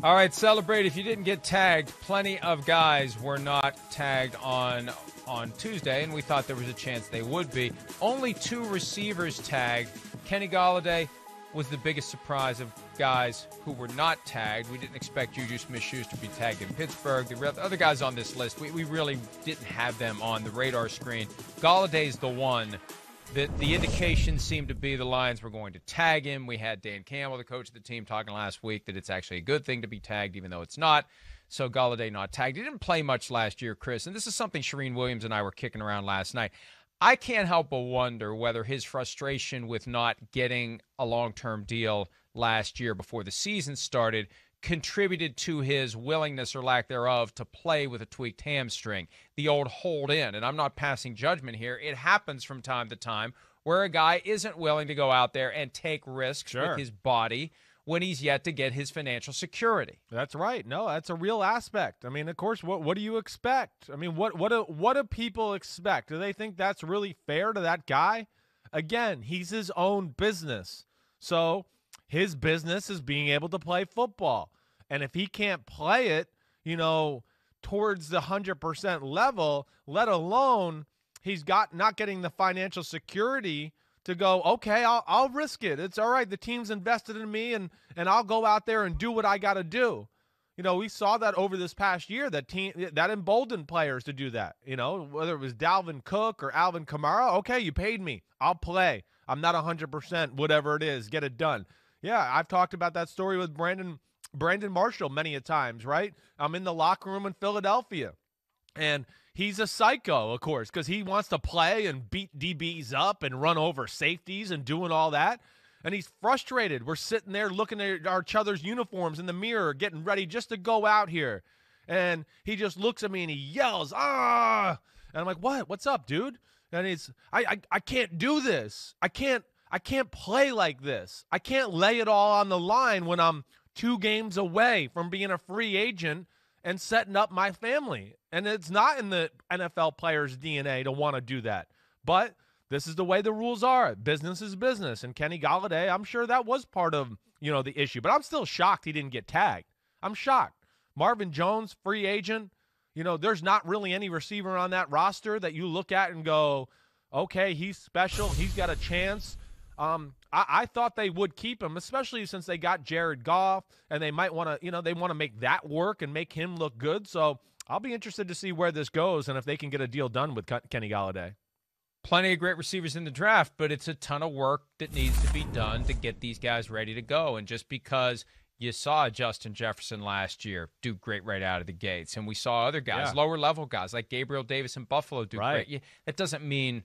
All right, celebrate. If you didn't get tagged, plenty of guys were not tagged on Tuesday, and we thought there was a chance they would be. Only 2 receivers tagged. Kenny Golladay was the biggest surprise of guys who were not tagged. We didn't expect Juju Smith-Schuster to be tagged in Pittsburgh. The other guys on this list, we really didn't have them on the radar screen. Galladay's the one that the indications seemed to be the Lions were going to tag him. We had Dan Campbell, the coach of the team, talking last week that it's actually a good thing to be tagged, even though it's not. So Golladay not tagged. He didn't play much last year, Chris, and this is something Shereen Williams and I were kicking around last night. I can't help but wonder whether his frustration with not getting a long-term deal last year before the season started contributed to his willingness or lack thereof to play with a tweaked hamstring, the old hold in. And I'm not passing judgment here. It happens from time to time where a guy isn't willing to go out there and take risks with his body when he's yet to get his financial security. That's right. No, that's a real aspect. I mean, of course, what do you expect? I mean, what do people expect? Do they think that's really fair to that guy? Again, he's his own business. So his business is being able to play football. And if he can't play it, towards the 100% level, let alone he's not getting the financial security to go, okay, I'll risk it. It's all right. The team's invested in me, and I'll go out there and do what I got to do. We saw that over this past year, that emboldened players to do that. Whether it was Dalvin Cook or Alvin Kamara, okay, you paid me. I'll play. I'm not 100%, whatever it is, get it done. Yeah, I've talked about that story with Brandon Marshall many a times, right? I'm in the locker room in Philadelphia, and he's a psycho, of course, because he wants to play and beat DBs up and run over safeties and doing all that, and he's frustrated. We're sitting there looking at each other's uniforms in the mirror, getting ready just to go out here, and he just looks at me and he yells, "Ah!" And I'm like, "What? What's up, dude?" And he's, I can't do this. I can't play like this. I can't lay it all on the line when I'm 2 games away from being a free agent and setting up my family. And it's not in the NFL player's DNA to want to do that. But this is the way the rules are. Business is business. And Kenny Golladay, I'm sure that was part of, the issue. But I'm still shocked he didn't get tagged. I'm shocked. Marvin Jones, free agent. There's not really any receiver on that roster that you look at and go, okay, he's special. He's got a chance. I thought they would keep him, especially since they got Jared Goff, and they might want to, they want to make that work and make him look good. So I'll be interested to see where this goes and if they can get a deal done with Kenny Golladay. Plenty of great receivers in the draft, but it's a ton of work that needs to be done to get these guys ready to go. And just because you saw Justin Jefferson last year do great right out of the gates, and we saw other guys, lower-level guys like Gabriel Davis in Buffalo do great, that doesn't mean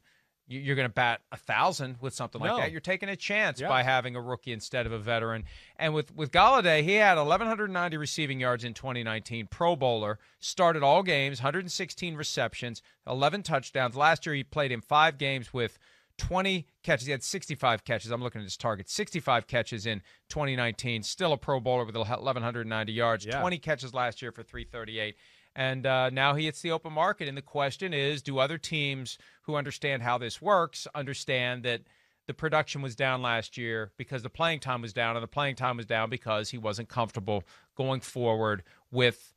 you're going to bat 1,000 with something like that. You're taking a chance by having a rookie instead of a veteran. And with Golladay, he had 1,190 receiving yards in 2019, Pro Bowler, started all games, 116 receptions, 11 touchdowns. Last year he played in 5 games with 20 catches. He had 65 catches. I'm looking at his target. 65 catches in 2019, still a Pro Bowler with 1,190 yards, 20 catches last year for 338. And now he hits the open market, and the question is, do other teams who understand how this works understand that the production was down last year because the playing time was down, and the playing time was down because he wasn't comfortable going forward with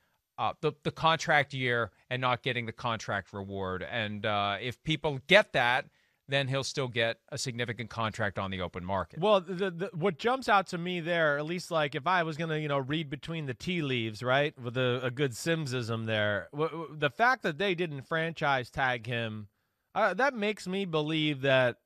the contract year and not getting the contract reward. And if people get that, then he'll still get a significant contract on the open market. Well, what jumps out to me there, at least like if I was going to, read between the tea leaves, right, with a good Simmsism there, the fact that they didn't franchise tag him, that makes me believe that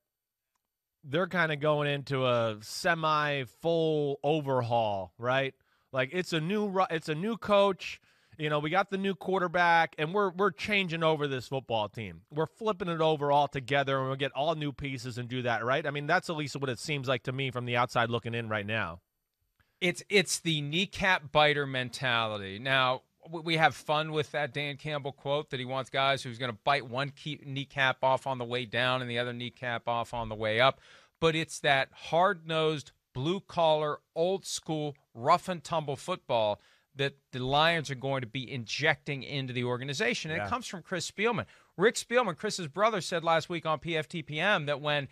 they're kind of going into a semi-full overhaul, right? Like it's a new coach. We got the new quarterback, and we're changing over this football team. We're flipping it over all together, and we'll get all new pieces and do that, right? I mean, that's at least what it seems like to me from the outside looking in right now. It's the kneecap biter mentality. Now, we have fun with that Dan Campbell quote that he wants guys who's going to bite one kneecap off on the way down and the other kneecap off on the way up. But it's that hard-nosed, blue-collar, old-school, rough-and-tumble football that the Lions are going to be injecting into the organization. And it comes from Chris Spielman. Rick Spielman, Chris's brother, said last week on PFTPM that when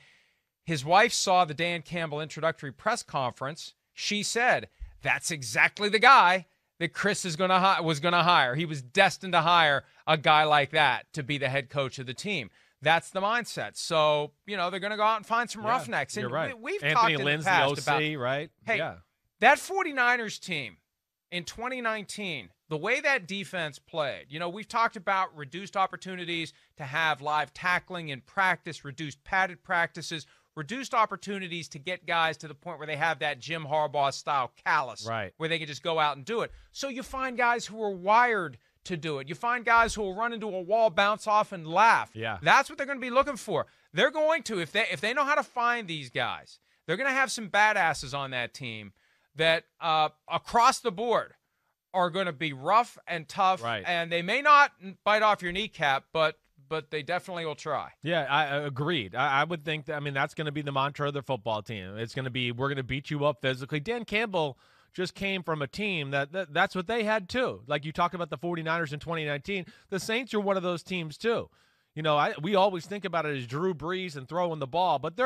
his wife saw the Dan Campbell introductory press conference, she said, "That's exactly the guy that Chris was going to hire. He was destined to hire a guy like that to be the head coach of the team. That's the mindset. So, they're going to go out and find some roughnecks. And you're right. We've Anthony talked Lynn's in the past the about, OC, right? Hey, that 49ers team in 2019, the way that defense played, we've talked about reduced opportunities to have live tackling in practice, reduced padded practices, reduced opportunities to get guys to the point where they have that Jim Harbaugh-style callus, right, where they can just go out and do it. So you find guys who are wired to do it. You find guys who will run into a wall, bounce off, and laugh. Yeah. That's what they're going to be looking for. They're going to, if they know how to find these guys, they're going to have some badasses on that team that across the board are going to be rough and tough, right, and they may not bite off your kneecap, but they definitely will try. Yeah, I agreed. I would think that, that's going to be the mantra of their football team. It's going to be, we're going to beat you up physically. Dan Campbell just came from a team that's what they had too. Like you talk about the 49ers in 2019, the Saints are one of those teams too. We always think about it as Drew Brees and throwing the ball, but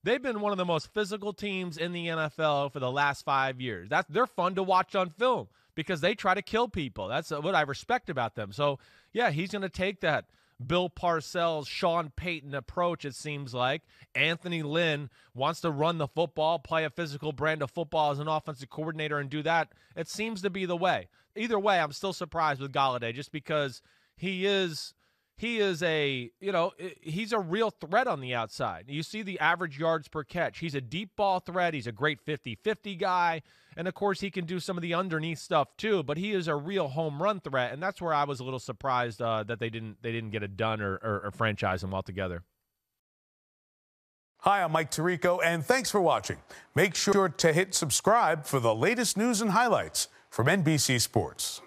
they've been one of the most physical teams in the NFL for the last 5 years. They're fun to watch on film because they try to kill people. That's what I respect about them. So, yeah, he's going to take that Bill Parcells, Sean Payton approach, it seems like. Anthony Lynn wants to run the football, play a physical brand of football as an offensive coordinator and do that. It seems to be the way. Either way, I'm still surprised with Golladay just because he's a real threat on the outside. You see the average yards per catch. He's a deep ball threat. He's a great 50-50 guy. And, of course, he can do some of the underneath stuff too, but he is a real home run threat, and that's where I was a little surprised that they didn't get it done or franchise him altogether. Hi, I'm Mike Tirico, and thanks for watching. Make sure to hit subscribe for the latest news and highlights from NBC Sports.